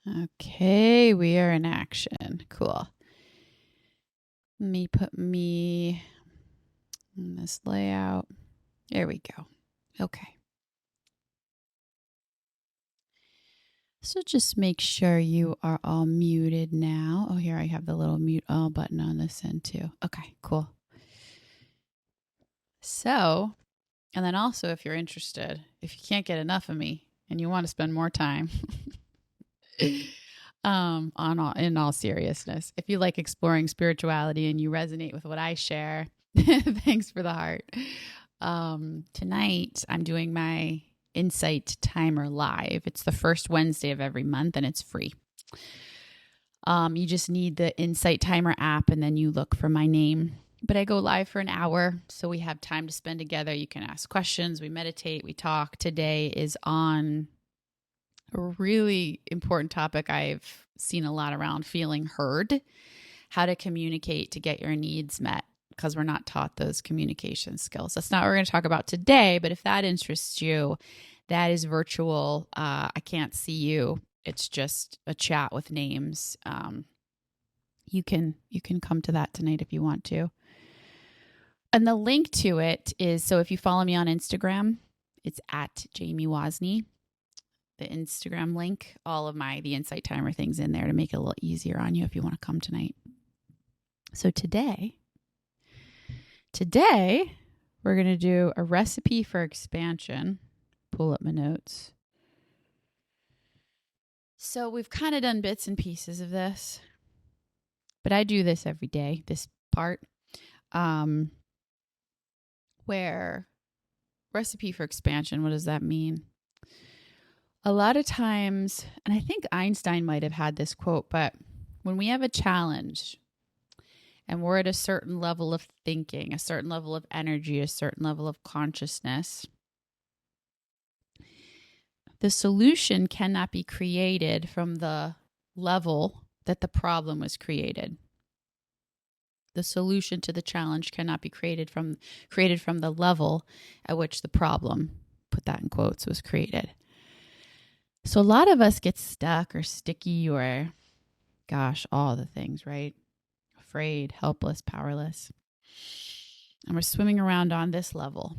Okay, we are in action. Cool. Let me put me in this layout. There we go. Okay. So just make sure you are all muted now. Oh, here I have the little mute all button on this end too. Okay, cool. So, and then also if you're interested, if you can't get enough of me and you want to spend more time, in all seriousness, if you like exploring spirituality and you resonate with what I share, thanks for the heart. Tonight I'm doing my Insight Timer live. It's the first Wednesday of every month and it's free. You just need the Insight Timer app and then you look for my name. But I go live for an hour, so we have time to spend together. You can ask questions, we meditate, we talk. Today is on a really important topic I've seen a lot around, feeling heard, how to communicate to get your needs met, because we're not taught those communication skills. That's not what we're going to talk about today, but if that interests you, that is virtual. I can't see you. It's just a chat with names. You can come to that tonight if you want to. And the link to it is, so if you follow me on Instagram, it's at Jamie Wozny. The Instagram link, all of the Insight Timer things in there to make it a little easier on you if you want to come tonight. So today we're going to do a recipe for expansion. Pull up my notes. So we've kind of done bits and pieces of this, but I do this every day, this part, where recipe for expansion, what does that mean? A lot of times, and I think Einstein might have had this quote, but when we have a challenge and we're at a certain level of thinking, a certain level of energy, a certain level of consciousness, the solution cannot be created from the level that the problem was created. The solution to the challenge cannot be created from the level at which the problem, put that in quotes, was created. So a lot of us get stuck or sticky or, all the things, right? Afraid, helpless, powerless. And we're swimming around on this level.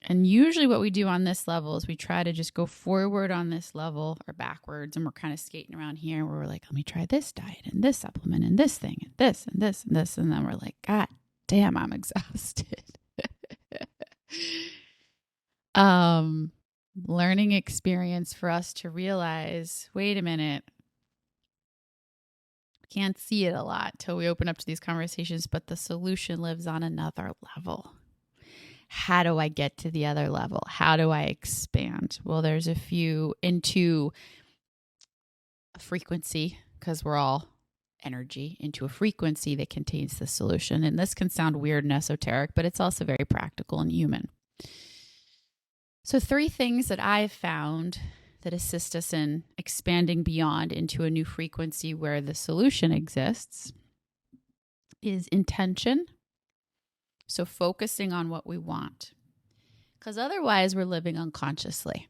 And usually what we do on this level is we try to just go forward on this level or backwards. And we're kind of skating around here where we're like, let me try this diet and this supplement and this thing and this and this and this. And then we're like, God damn, I'm exhausted. Learning experience for us to realize, wait a minute, can't see it a lot till we open up to these conversations, but the solution lives on another level. How do I get to the other level? How do I expand? Well, there's a few into a frequency, because we're all energy, into a frequency that contains the solution. And this can sound weird and esoteric, but it's also very practical and human. So 3 things that I've found that assist us in expanding beyond into a new frequency where the solution exists is intention. So focusing on what we want. Because otherwise we're living unconsciously.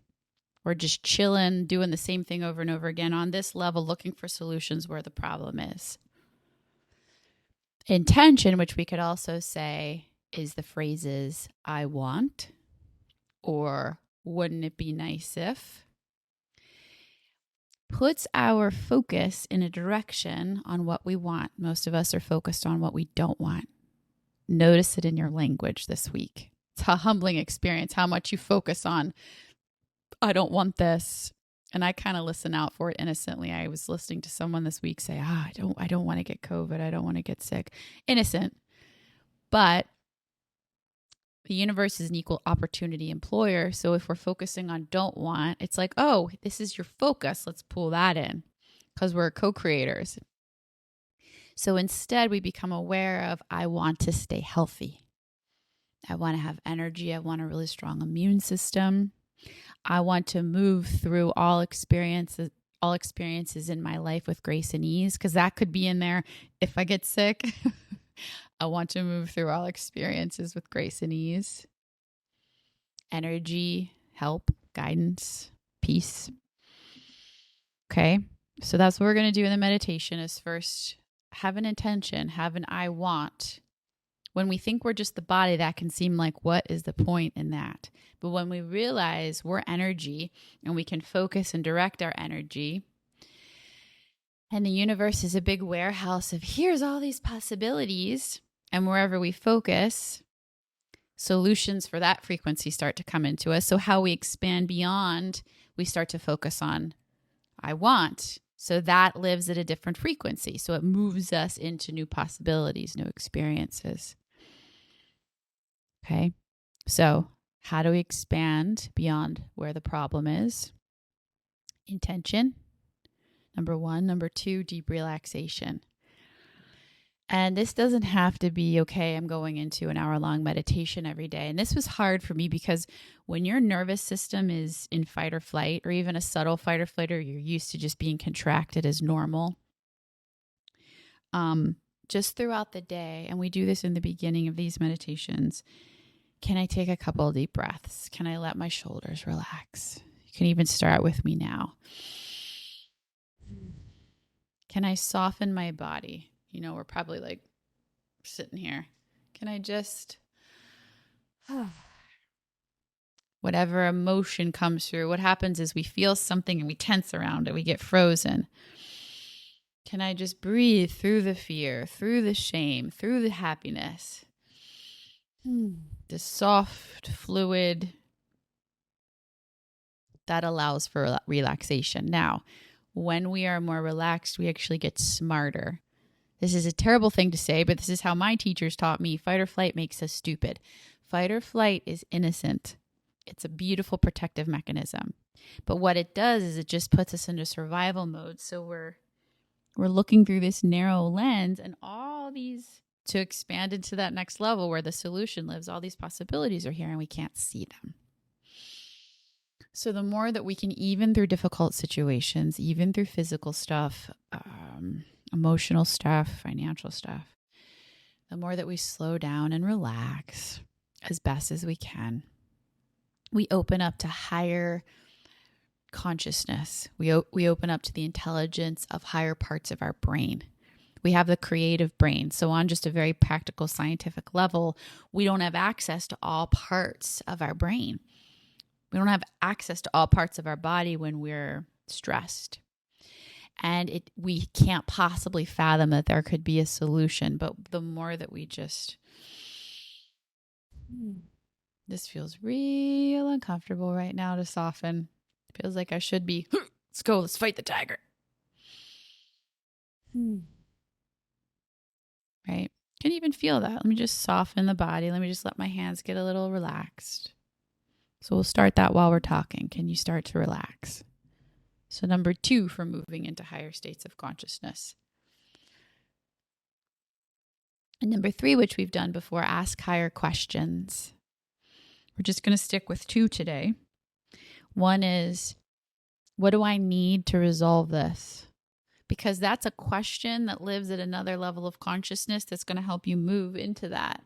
We're just chilling, doing the same thing over and over again on this level, looking for solutions where the problem is. Intention, which we could also say is the phrases, I want, or wouldn't it be nice if, puts our focus in a direction on what we want. Most of us are focused on what we don't want. Notice it in your language this week. It's a humbling experience how much you focus on, I don't want this. And I kind of listen out for it innocently. I was listening to someone this week say, I don't want to get COVID. I don't want to get sick. Innocent. But the universe is an equal opportunity employer. So if we're focusing on don't want, it's like, oh, this is your focus. Let's pull that in because we're co-creators. So instead, we become aware of, I want to stay healthy. I want to have energy. I want a really strong immune system. I want to move through all experiences in my life with grace and ease, because that could be in there if I get sick. I want to move through all experiences with grace and ease. Energy, help, guidance, peace. Okay. So that's what we're going to do in the meditation is first have an intention, have an I want. When we think we're just the body, that can seem like, what is the point in that? But when we realize we're energy and we can focus and direct our energy, and the universe is a big warehouse of here's all these possibilities, and wherever we focus, solutions for that frequency start to come into us. So how we expand beyond, we start to focus on I want. So that lives at a different frequency. So it moves us into new possibilities, new experiences. Okay. So how do we expand beyond where the problem is? Intention, number one. Number two, deep relaxation. And this doesn't have to be, okay, I'm going into an hour-long meditation every day. And this was hard for me because when your nervous system is in fight or flight, or even a subtle fight or flight, or you're used to just being contracted as normal, just throughout the day, and we do this in the beginning of these meditations, can I take a couple of deep breaths? Can I let my shoulders relax? You can even start with me now. Can I soften my body? You know, we're probably like sitting here. Can I just, whatever emotion comes through, what happens is we feel something and we tense around it. We get frozen. Can I just breathe through the fear, through the shame, through the happiness? The soft fluid that allows for relaxation. Now, when we are more relaxed, we actually get smarter. This is a terrible thing to say, but this is how my teachers taught me. Fight or flight makes us stupid. Fight or flight is innocent. It's a beautiful protective mechanism. But what it does is it just puts us into survival mode. So we're looking through this narrow lens, and all these, to expand into that next level where the solution lives, all these possibilities are here and we can't see them. So the more that we can, even through difficult situations, even through physical stuff, emotional stuff, financial stuff, the more that we slow down and relax as best as we can, we open up to higher consciousness. We open up to the intelligence of higher parts of our brain. We have the creative brain. So on just a very practical scientific level, we don't have access to all parts of our brain. We don't have access to all parts of our body when we're stressed. And we can't possibly fathom that there could be a solution. But the more that we just, this feels real uncomfortable right now to soften. Feels like I should be, let's go, let's fight the tiger. Right? Can you even feel that? Let me just soften the body. Let me just let my hands get a little relaxed. So we'll start that while we're talking. Can you start to relax? So number two for moving into higher states of consciousness. And number three, which we've done before, ask higher questions. We're just going to stick with two today. One is, what do I need to resolve this? Because that's a question that lives at another level of consciousness that's going to help you move into that.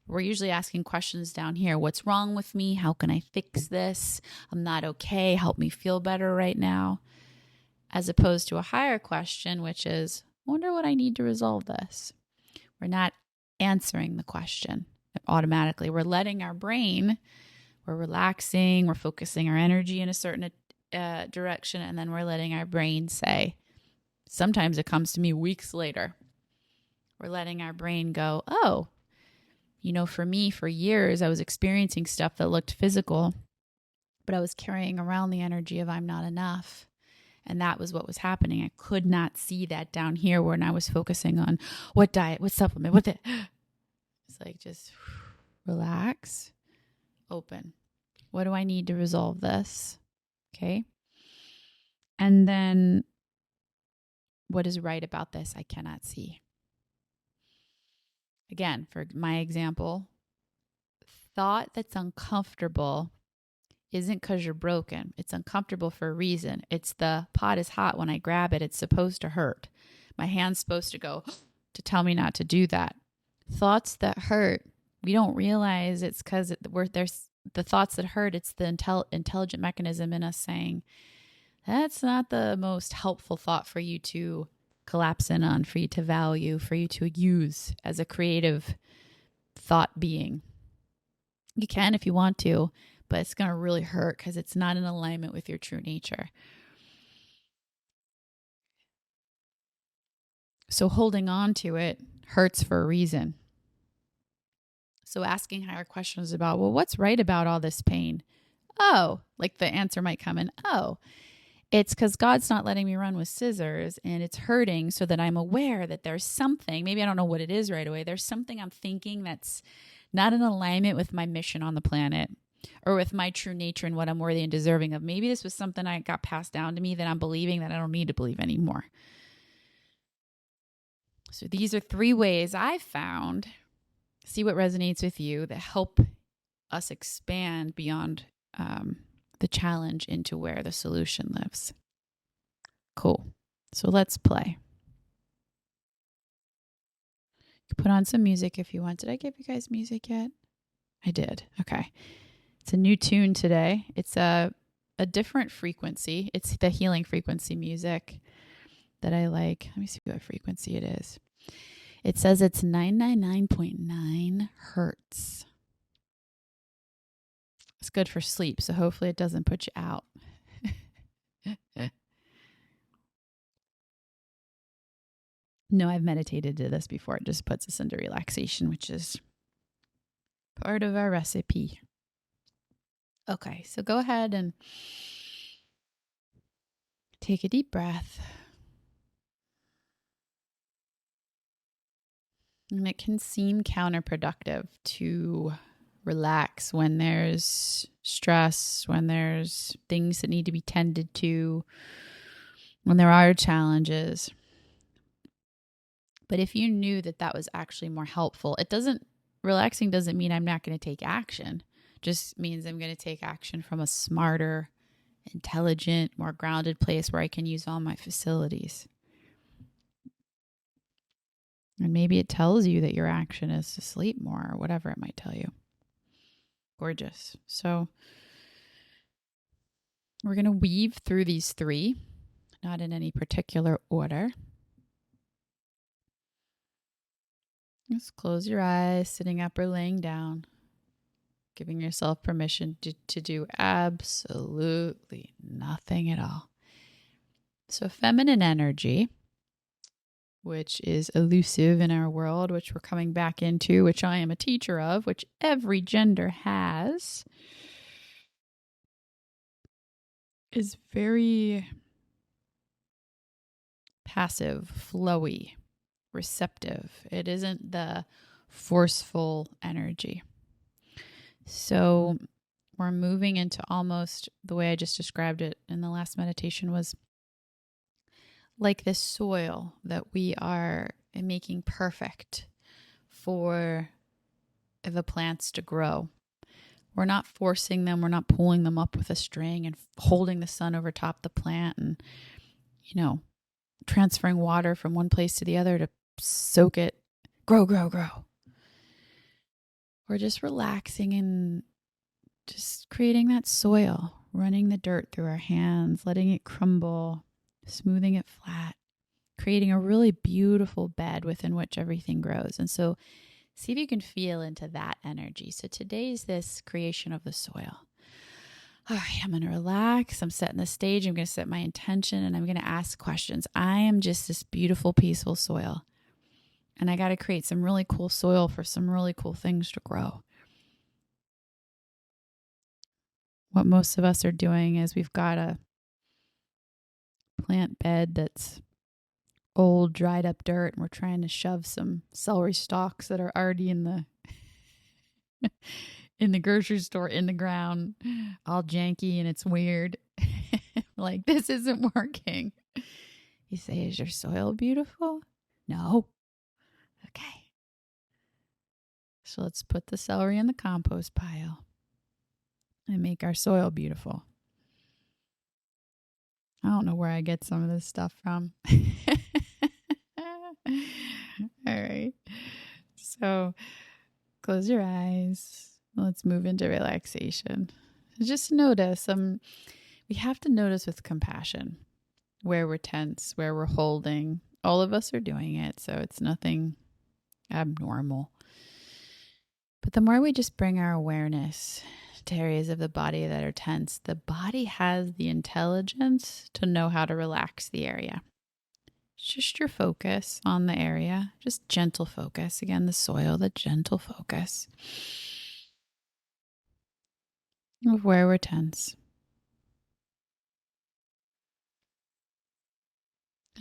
We're usually asking questions down here. What's wrong with me? How can I fix this? I'm not okay. Help me feel better right now. As opposed to a higher question, which is, I wonder what I need to resolve this. We're not answering the question automatically. We're letting our brain, we're relaxing, we're focusing our energy in a certain direction, and then we're letting our brain say, sometimes it comes to me weeks later. We're letting our brain go, oh, you know, for me, for years, I was experiencing stuff that looked physical, but I was carrying around the energy of I'm not enough. And that was what was happening. I could not see that down here when I was focusing on what diet, what supplement, what the... It's like, just relax, open. What do I need to resolve this? Okay. And then what is right about this I cannot see. Again, for my example, thought that's uncomfortable isn't because you're broken. It's uncomfortable for a reason. It's the pot is hot. When I grab it, it's supposed to hurt. My hand's supposed to go to tell me not to do that. Thoughts that hurt, we don't realize it's because there's the thoughts that hurt. It's the intelligent mechanism in us saying, That's not the most helpful thought for you to collapse in on, for you to value, for you to use as a creative thought being. You can if you want to, but it's going to really hurt because it's not in alignment with your true nature. So holding on to it hurts for a reason. So asking higher questions about, well, what's right about all this pain? Oh, like the answer might come in, oh, it's because God's not letting me run with scissors and it's hurting, so that I'm aware that there's something, maybe I don't know what it is right away. There's something I'm thinking that's not in alignment with my mission on the planet or with my true nature and what I'm worthy and deserving of. Maybe this was something I got passed down to me that I'm believing that I don't need to believe anymore. So these are 3 ways I found, see what resonates with you, that help us expand beyond the challenge into where the solution lives. Cool. So let's play. You can put on some music if you want. Did I give you guys music yet? I did. Okay. It's a new tune today. It's a different frequency. It's the healing frequency music that I like. Let me see what frequency it is. It says it's 999.9 hertz. It's good for sleep, so hopefully it doesn't put you out. No, I've meditated to this before. It just puts us into relaxation, which is part of our recipe. Okay, so go ahead and take a deep breath. And it can seem counterproductive to relax when there's stress, when there's things that need to be tended to, when there are challenges. But if you knew that that was actually more helpful, relaxing doesn't mean I'm not going to take action. It just means I'm going to take action from a smarter, intelligent, more grounded place where I can use all my facilities. And maybe it tells you that your action is to sleep more or whatever it might tell you. Gorgeous. So we're going to weave through these 3, not in any particular order. Just close your eyes, sitting up or laying down, giving yourself permission to do absolutely nothing at all. So feminine energy, which is elusive in our world, which we're coming back into, which I am a teacher of, which every gender has, is very passive, flowy, receptive. It isn't the forceful energy. So we're moving into almost the way I just described it in the last meditation, was like this soil that we are making perfect for the plants to grow. We're not forcing them. We're not pulling them up with a string and holding the sun over top the plant and, transferring water from one place to the other to soak it, grow. We're just relaxing and just creating that soil, running the dirt through our hands, letting it crumble, smoothing it flat, creating a really beautiful bed within which everything grows. And so see if you can feel into that energy. So today's this creation of the soil. All right, I'm going to relax. I'm setting the stage. I'm going to set my intention and I'm going to ask questions. I am just this beautiful, peaceful soil. And I got to create some really cool soil for some really cool things to grow. What most of us are doing is we've got a plant bed that's old, dried up dirt, and we're trying to shove some celery stalks that are already in the in the grocery store in the ground, all janky, and it's weird. Like, this isn't working. You say, is your soil beautiful? No. Okay. So let's put the celery in the compost pile and make our soil beautiful. I don't know where I get some of this stuff from. All right. So close your eyes. Let's move into relaxation. Just notice We have to notice with compassion where we're tense, where we're holding. All of us are doing it, so it's nothing abnormal. But the more we just bring our awareness to areas of the body that are tense, the body has the intelligence to know how to relax the area. It's just your focus on the area, just gentle focus. Again, the soil, the gentle focus of where we're tense.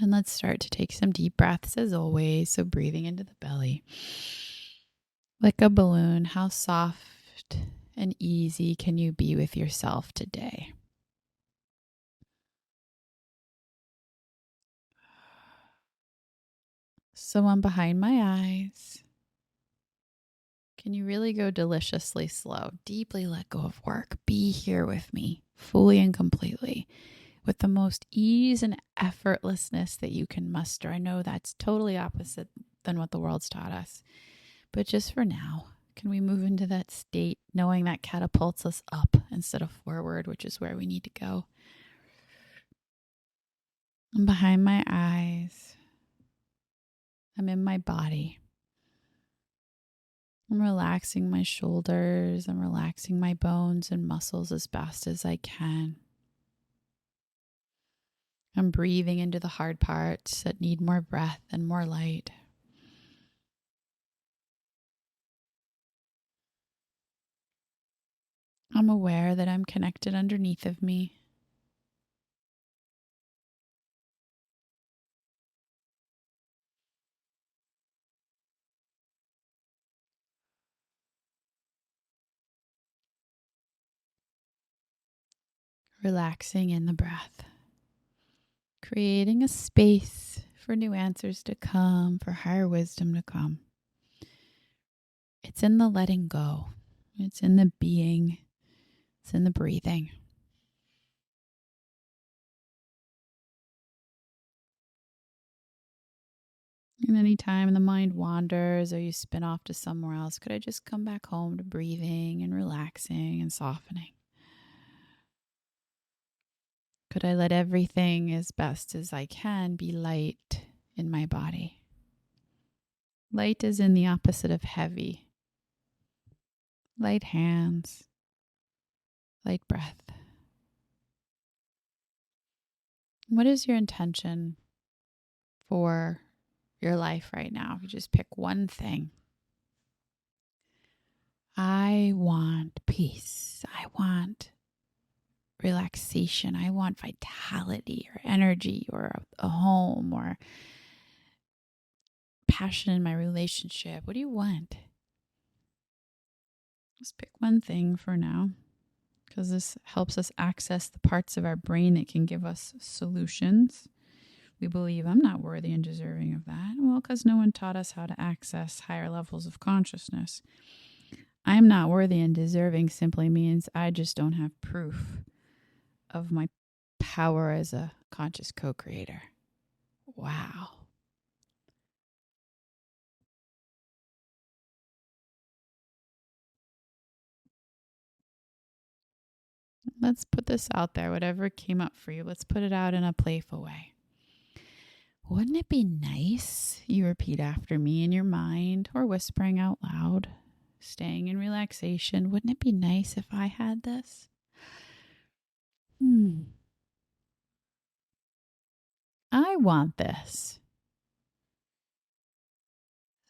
And let's start to take some deep breaths as always. So breathing into the belly. Like a balloon, how soft and easy can you be with yourself today? So I'm behind my eyes. Can you really go deliciously slow? Deeply let go of work. Be here with me, fully and completely, with the most ease and effortlessness that you can muster. I know that's totally opposite than what the world's taught us. But just for now, can we move into that state, knowing that catapults us up instead of forward, which is where we need to go? I'm behind my eyes. I'm in my body. I'm relaxing my shoulders. I'm relaxing my bones and muscles as best as I can. I'm breathing into the hard parts that need more breath and more light. I'm aware that I'm connected underneath of me. Relaxing in the breath. Creating a space for new answers to come, for higher wisdom to come. It's in the letting go. It's in the being. It's in the breathing. And anytime the mind wanders or you spin off to somewhere else, could I just come back home to breathing and relaxing and softening? Could I let everything as best as I can be light in my body? Light is in the opposite of heavy. Light hands, light breath. What is your intention for your life right now? You just pick one thing. I want peace. I want relaxation. I want vitality or energy or a home or passion in my relationship. What do you want? Just pick one thing for now, because this helps us access the parts of our brain that can give us solutions. We believe I'm not worthy and deserving of that. Well, because no one taught us how to access higher levels of consciousness. I'm not worthy and deserving simply means I just don't have proof of my power as a conscious co-creator. Wow. Let's put this out there. Whatever came up for you, let's put it out in a playful way. Wouldn't it be nice? You repeat after me in your mind or whispering out loud, staying in relaxation. Wouldn't it be nice if I had this? I want this.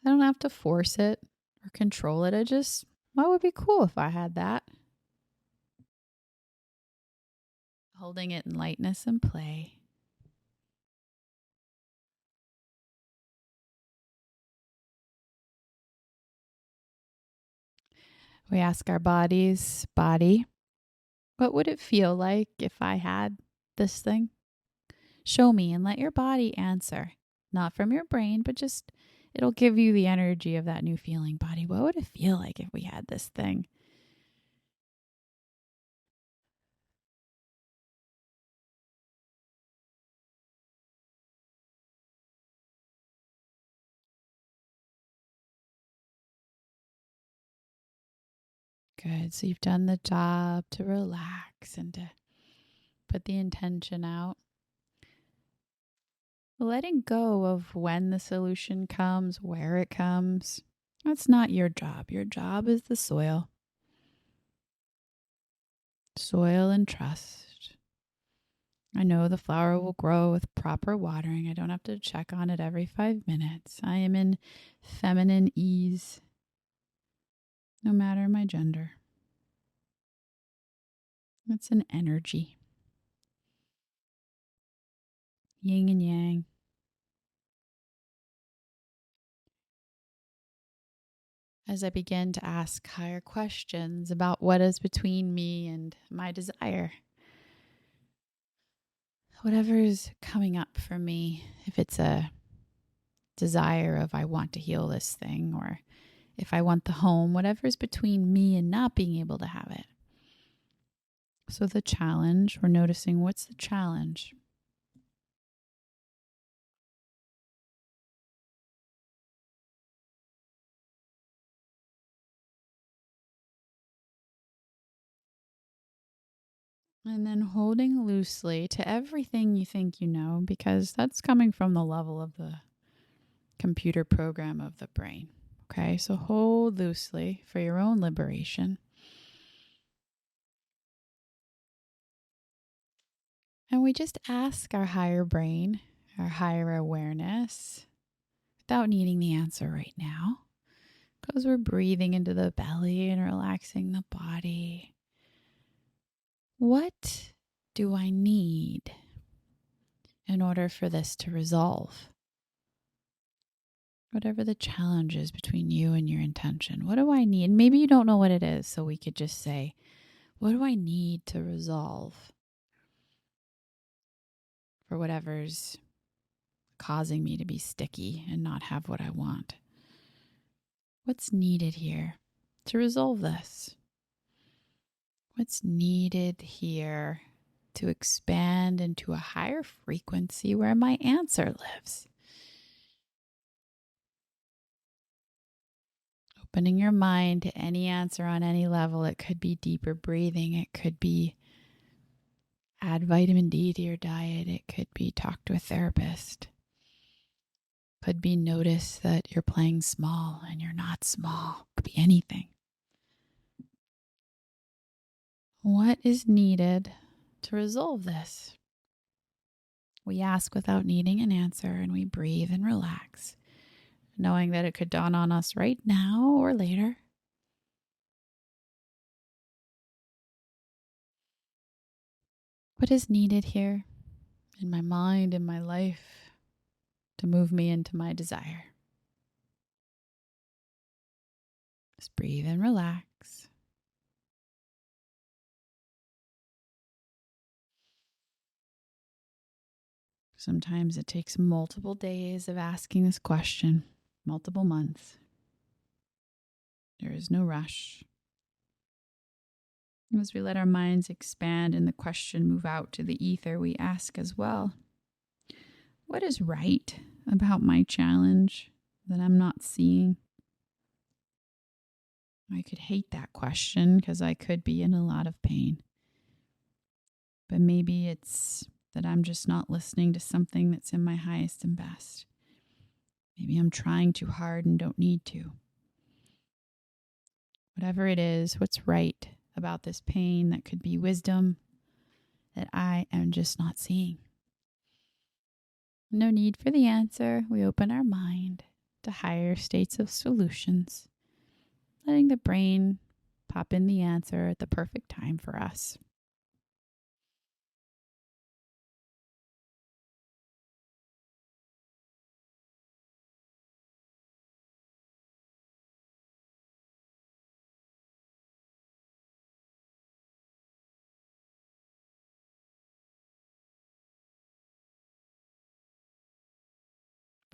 I don't have to force it or control it. What would be cool if I had that? Holding it in lightness and play. We ask our body, what would it feel like if I had this thing? Show me and let your body answer. Not from your brain, but just it'll give you the energy of that new feeling. Body, what would it feel like if we had this thing? Good. So you've done the job to relax and to Put the intention out. Letting go of when the solution comes, where it comes. That's not your job. Your job is the soil. Soil and trust. I know the flower will grow with proper watering. I don't have to check on it every 5 minutes. I am in feminine ease, no matter my gender. It's an energy. Yin and yang. As I begin to ask higher questions about what is between me and my desire. Whatever is coming up for me, if it's a desire of I want to heal this thing, or if I want the home, whatever is between me and not being able to have it. So the challenge, we're noticing what's the challenge? And then holding loosely to everything you think you know, because that's coming from the level of the computer program of the brain. Okay, so hold loosely for your own liberation. And we just ask our higher brain, our higher awareness, without needing the answer right now, because we're breathing into the belly and relaxing the body. What do I need in order for this to resolve? Whatever the challenge is between you and your intention, what do I need? Maybe you don't know what it is, so we could just say, what do I need to resolve for whatever's causing me to be sticky and not have what I want? What's needed here to resolve this? What's needed here to expand into a higher frequency where my answer lives? Opening your mind to any answer on any level. It could be deeper breathing. It could be add vitamin D to your diet. It could be talk to a therapist. Could be notice that you're playing small and you're not small. Could be anything. What is needed to resolve this? We ask without needing an answer, and we breathe and relax, knowing that it could dawn on us right now or later. What is needed here in my mind, in my life, to move me into my desire? Just breathe and relax. Sometimes it takes multiple days of asking this question, multiple months. There is no rush. As we let our minds expand and the question move out to the ether, we ask as well, what is right about my challenge that I'm not seeing? I could hate that question because I could be in a lot of pain. But maybe it's that I'm just not listening to something that's in my highest and best. Maybe I'm trying too hard and don't need to. Whatever it is, what's right about this pain that could be wisdom that I am just not seeing. No need for the answer. We open our mind to higher states of solutions, letting the brain pop in the answer at the perfect time for us.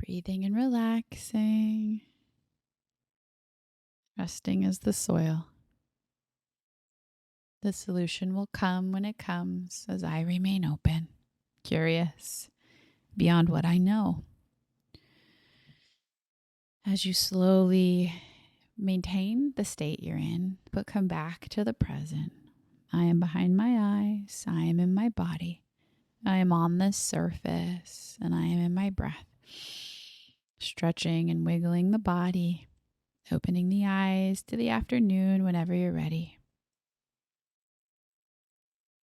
Breathing and relaxing, resting as the soil. The solution will come when it comes as I remain open, curious, beyond what I know. As you slowly maintain the state you're in, but come back to the present, I am behind my eyes. I am in my body. I am on this surface, and I am in my breath. Stretching and wiggling the body, opening the eyes to the afternoon whenever you're ready.